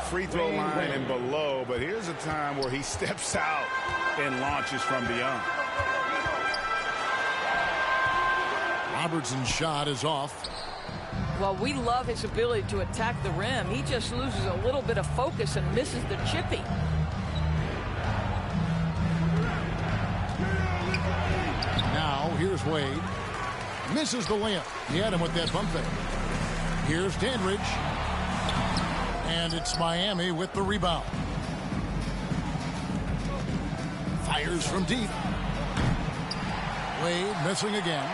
free throw line and below, but here's a time where he steps out and launches from beyond. Robertson's shot is off. Well, we love his ability to attack the rim. He just loses a little bit of focus and misses the chippy. Now, here's Wade. Misses the layup. He had him with that bump fake. Here's Dandridge. And it's Miami with the rebound. Fires from deep. Wade missing again.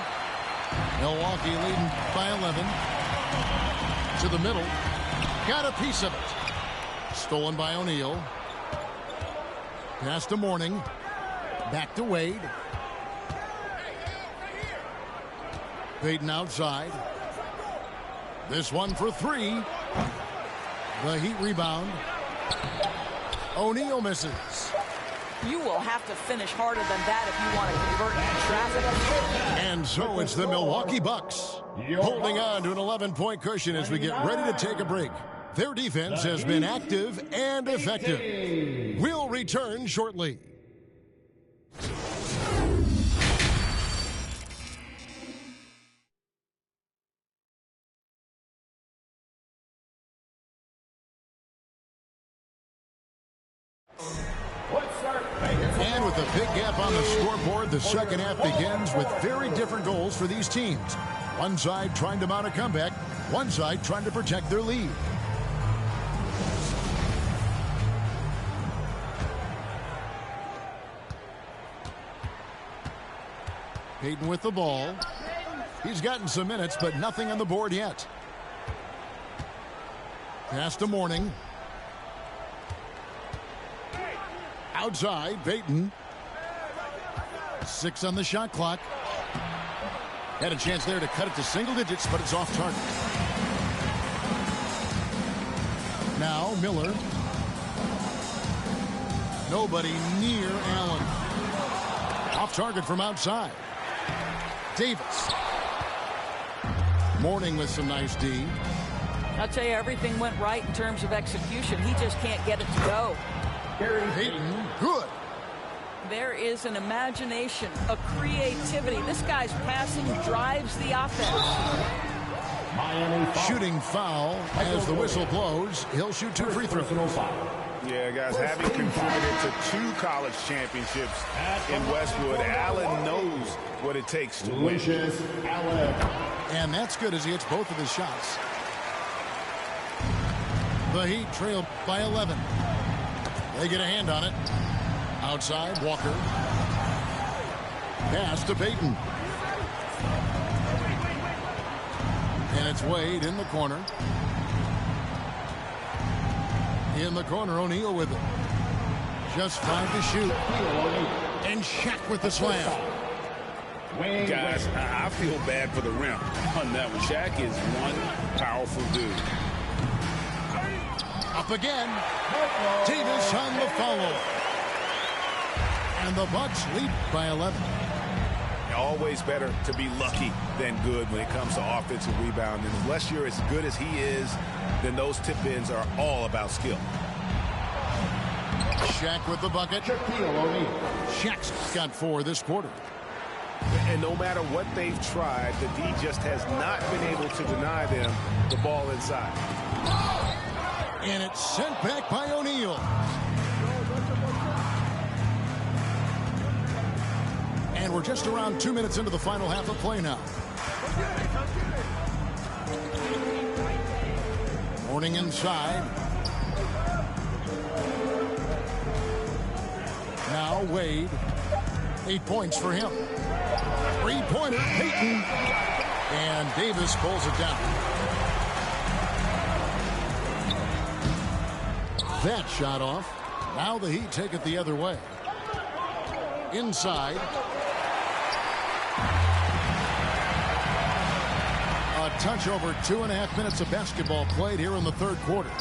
Milwaukee leading by 11. To the middle. Got a piece of it. Stolen by O'Neal. Pass to Mourning. Back to Wade. Payton outside. This one for three. The Heat rebound. O'Neal misses. You will have to finish harder than that if you want to convert traffic. And so it's the Milwaukee Bucks holding on to an 11-point cushion as we get ready to take a break. Their defense has been active and effective. We'll return shortly. And with a big gap on the scoreboard, the second half begins with very different goals for these teams. One side trying to mount a comeback, one side trying to protect their lead. Payton with the ball. He's gotten some minutes, but nothing on the board yet. Pass to Mourning. Outside, Payton. 6 on the shot clock. Had a chance there to cut it to single digits, but it's off target. Now Miller. Nobody near Allen. Off target from outside. Davis. Mourning with some nice D. I'll tell you, everything went right in terms of execution. He just can't get it to go. Payton, good. There is an imagination, a creativity. This guy's passing drives the offense. Shooting foul as the whistle blows. He'll shoot 2 free throws. Yeah, guys, having contributed to 2 college championships in Westwood, Allen knows what it takes to win. And that's good as he hits both of his shots. The Heat trail by 11. They get a hand on it. Outside, Walker. Pass to Payton. And it's Wade in the corner. In the corner, O'Neal with it. Just 5 to shoot. And Shaq with the slam. Guys, I feel bad for the rim on that one. Shaq is one powerful dude. Up again. Davis on the follow. And the Bucks lead by 11. Always better to be lucky than good when it comes to offensive rebound. And unless you're as good as he is, then those tip-ins are all about skill. Shaq with the bucket. Shaq's got 4 this quarter. And no matter what they've tried, the D just has not been able to deny them the ball inside. And it's sent back by O'Neal. And we're just around 2 minutes into the final half of play now. Mourning inside. Now Wade. 8 points for him. 3-pointer, Payton. And Davis pulls it down. That shot off. Now the Heat take it the other way. Inside. A touch over 2.5 minutes of basketball played here in the third quarter.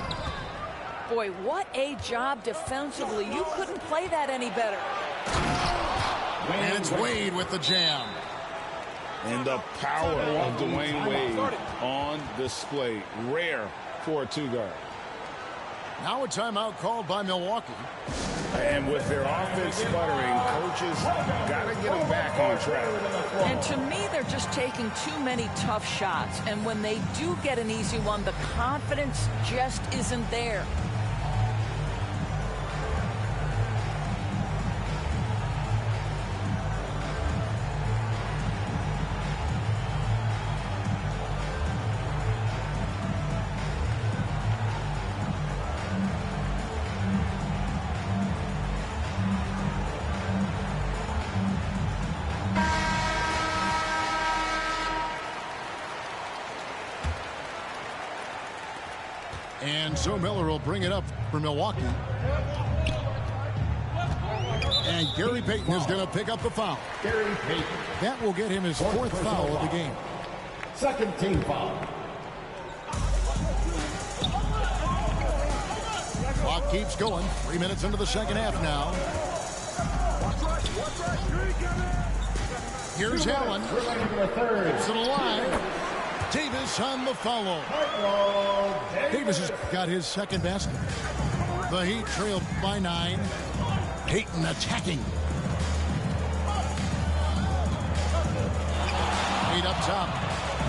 Boy, what a job defensively. You couldn't play that any better. And it's Wade with the jam. And the power of Dwayne Wade on display. Rare for a 2-guard. Now a timeout called by Milwaukee. And with their offense sputtering, coaches got to get them back on track. And to me, they're just taking too many tough shots. And when they do get an easy one, the confidence just isn't there. And so Miller will bring it up for Milwaukee. And Gary Payton is going to pick up the foul. Gary Payton. That will get him his fourth foul of the game. Second team foul. Clock keeps going. 3 minutes into the second half now. Here's Allen. It's to the line. Davis on the follow. Davis has got his second basket. The Heat trail by 9. Payton attacking. Heat up top.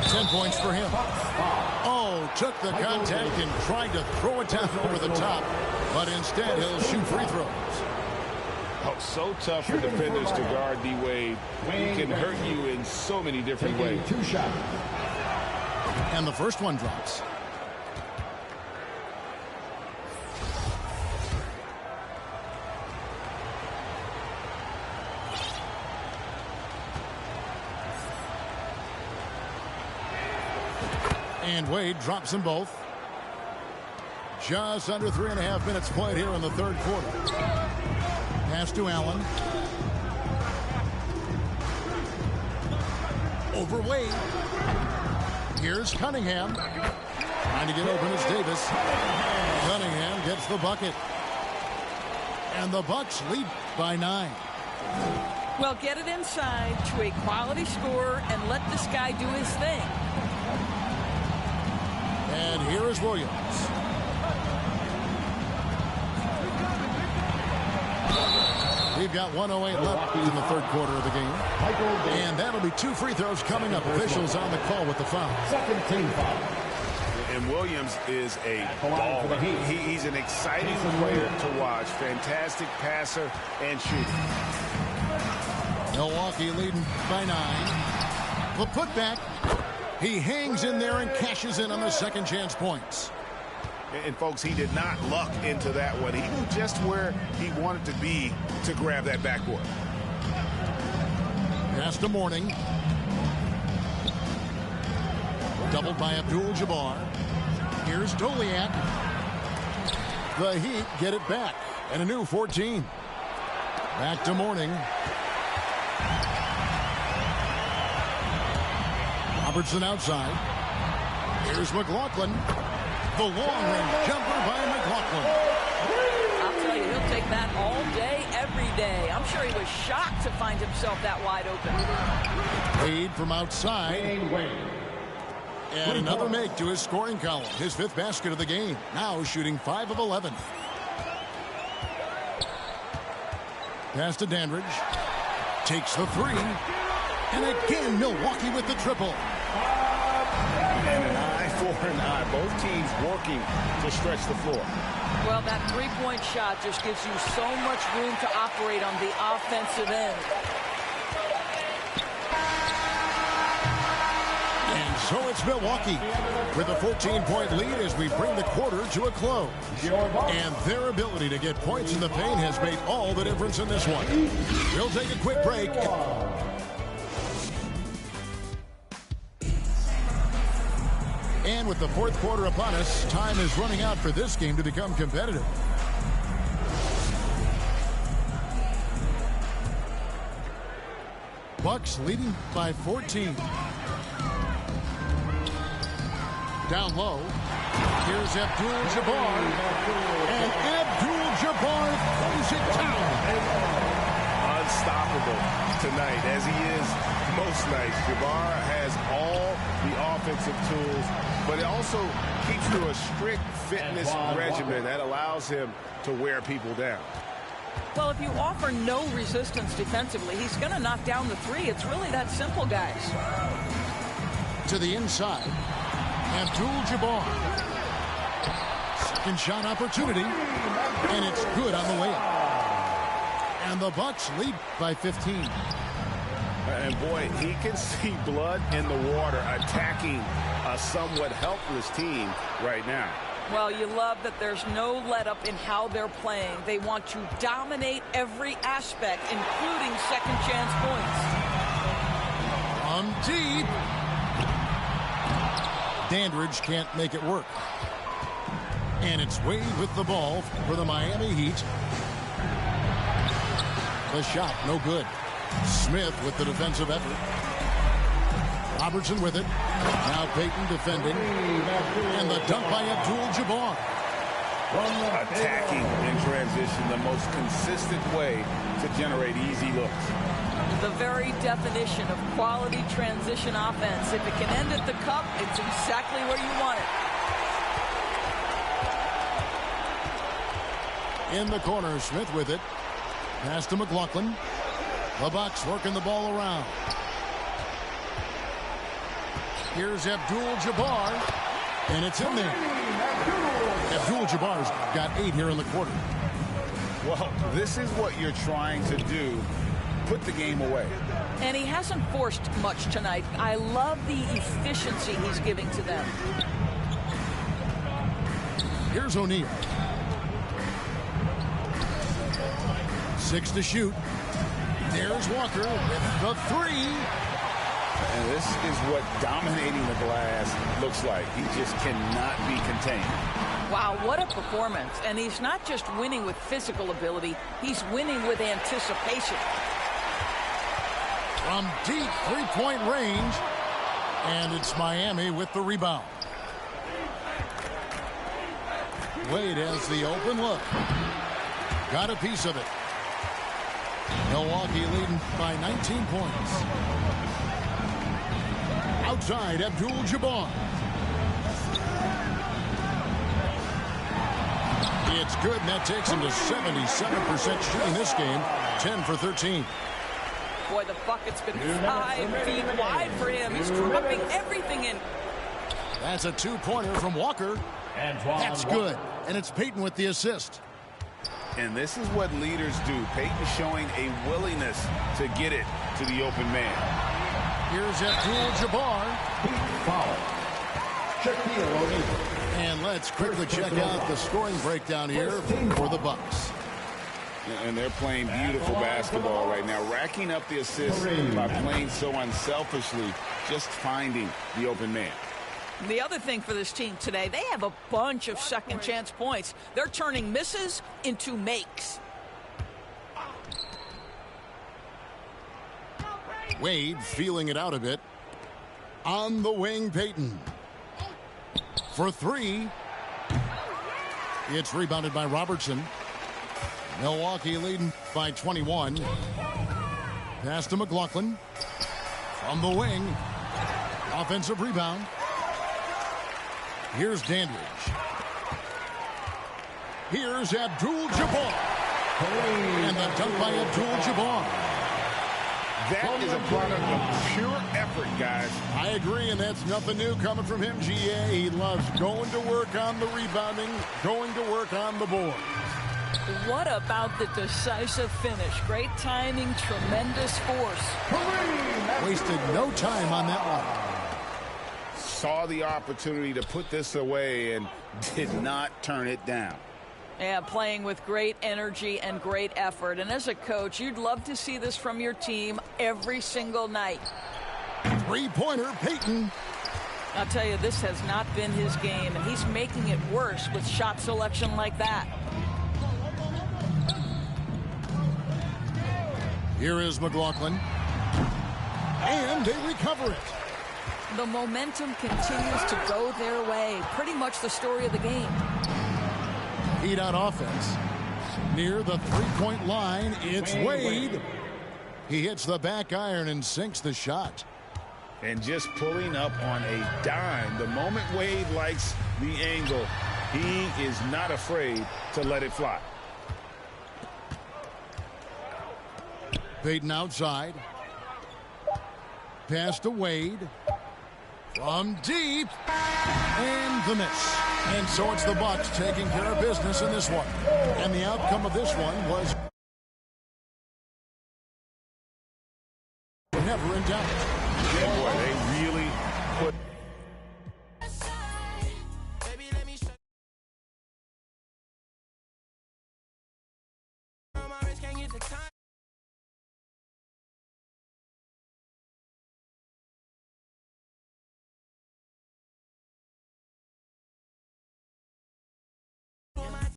10 points for him. Oh, took the contact and tried to throw it down over the top. But instead, he'll shoot free throws. Oh, so tough for defenders to guard D-Wade. He can hurt you in so many different ways. 2 shots. And the first one drops. And Wade drops them both. Just under 3.5 minutes played here in the third quarter. Pass to Allen. Over Wade. Here's Cunningham. Trying to get open is Davis. Cunningham gets the bucket. And the Bucks lead by 9. Well, get it inside to a quality scorer and let this guy do his thing. And here is Williams. We've got 1:08 left in the third quarter of the game. And that'll be 2 free throws coming up. Officials on the call with the foul. Second team foul. And Williams is a baller. He's an exciting player to watch. Fantastic passer and shooter. Milwaukee leading by 9. The putback. He hangs in there and cashes in on the second chance points. And folks, he did not luck into that one. He knew just where he wanted to be to grab that backboard. Pass to Morning. Doubled by Abdul-Jabbar. Here's Doliak. The Heat get it back. And a new 14. Back to Morning. Robertson outside. Here's McLaughlin. The long-range jumper by McLaughlin. I'll tell you, he'll take that all day, every day. I'm sure he was shocked to find himself that wide open. Wade from outside. And another make to his scoring column. His 5th basket of the game. Now shooting 5 of 11. Pass to Dandridge. Takes the 3. And again, Milwaukee with the triple. And an eye for an eye. Both teams working to stretch the floor. Well, that three-point shot just gives you so much room to operate on the offensive end. And so it's Milwaukee with a 14-point lead as we bring the quarter to a close. And their ability to get points in the paint has made all the difference in this one. We'll take a quick break. And with the fourth quarter upon us, time is running out for this game to become competitive. Bucks leading by 14. Down low. Here's Abdul-Jabbar. And Abdul-Jabbar throws it down. Unstoppable tonight, as he is most nights. Jabbar has all the offensive tools, but it also keeps to a strict fitness regimen that allows him to wear people down. Well, if you offer no resistance defensively, he's going to knock down the 3. It's really that simple, guys. To the inside. Abdul-Jabbar. Second shot opportunity. And it's good on the way up. And the Bucks lead by 15. And boy, he can see blood in the water attacking a somewhat helpless team right now. Well, you love that there's no let-up in how they're playing. They want to dominate every aspect, including second chance points. From deep. Dandridge can't make it work. And it's Wade with the ball for the Miami Heat. The shot, no good. Smith with the defensive effort. Robertson with it. Now Payton defending. And the dunk by Abdul-Jabbar. Attacking in transition, the most consistent way to generate easy looks. The very definition of quality transition offense. If it can end at the cup, it's exactly where you want it. In the corner, Smith with it. Pass to McLaughlin. The Bucks working the ball around. Here's Abdul-Jabbar. And it's in there. Abdul-Jabbar's got 8 here in the quarter. Well, this is what you're trying to do. Put the game away. And he hasn't forced much tonight. I love the efficiency he's giving to them. Here's O'Neal. 6 to shoot. There's Walker with the 3. And this is what dominating the glass looks like. He just cannot be contained. Wow, what a performance. And he's not just winning with physical ability, he's winning with anticipation. From deep three-point range. And it's Miami with the rebound. Wade has the open look. Got a piece of it. Milwaukee leading by 19 points. Outside, Abdul-Jabbar. It's good, and that takes him to 77% shooting this game. 10 for 13. Boy, the bucket's been 5 feet wide for him. He's dropping everything in. That's a 2-pointer from Walker. That's good. And it's Payton with the assist. And this is what leaders do. Payton showing a willingness to get it to the open man. Here's Abdul-Jabbar. Foul. Shaquille O'Neal. And let's quickly check out the scoring breakdown here for the Bucks. And they're playing beautiful basketball right now, racking up the assists by playing so unselfishly, just finding the open man. The other thing for this team today, they have a bunch of second chance points. They're turning misses into makes. Wade feeling it out a bit. On the wing, Payton. For 3. It's rebounded by Robertson. Milwaukee leading by 21. Pass to McLaughlin. From the wing. Offensive rebound. Here's Dandridge. Here's Abdul-Jabbar. And the dunk by Abdul-Jabbar. That is a product of pure effort, guys. I agree, and that's nothing new coming from him, GA. He loves going to work on the rebounding, going to work on the board. What about the decisive finish? Great timing, tremendous force. Wasted no time on that one. Saw the opportunity to put this away and did not turn it down. Yeah, playing with great energy and great effort. And as a coach, you'd love to see this from your team every single night. 3-pointer, Payton. I'll tell you, this has not been his game, and he's making it worse with shot selection like that. Here is McLaughlin. And they recover it. The momentum continues to go their way. Pretty much the story of the game. Heat on offense. Near the three-point line, it's Wade. He hits the back iron and sinks the shot. And just pulling up on a dime. The moment Wade likes the angle, he is not afraid to let it fly. Payton outside. Pass to Wade. From deep. And the miss. And so it's the Bucks taking care of business in this one. And the outcome of this one was never in doubt. Yeah, boy, they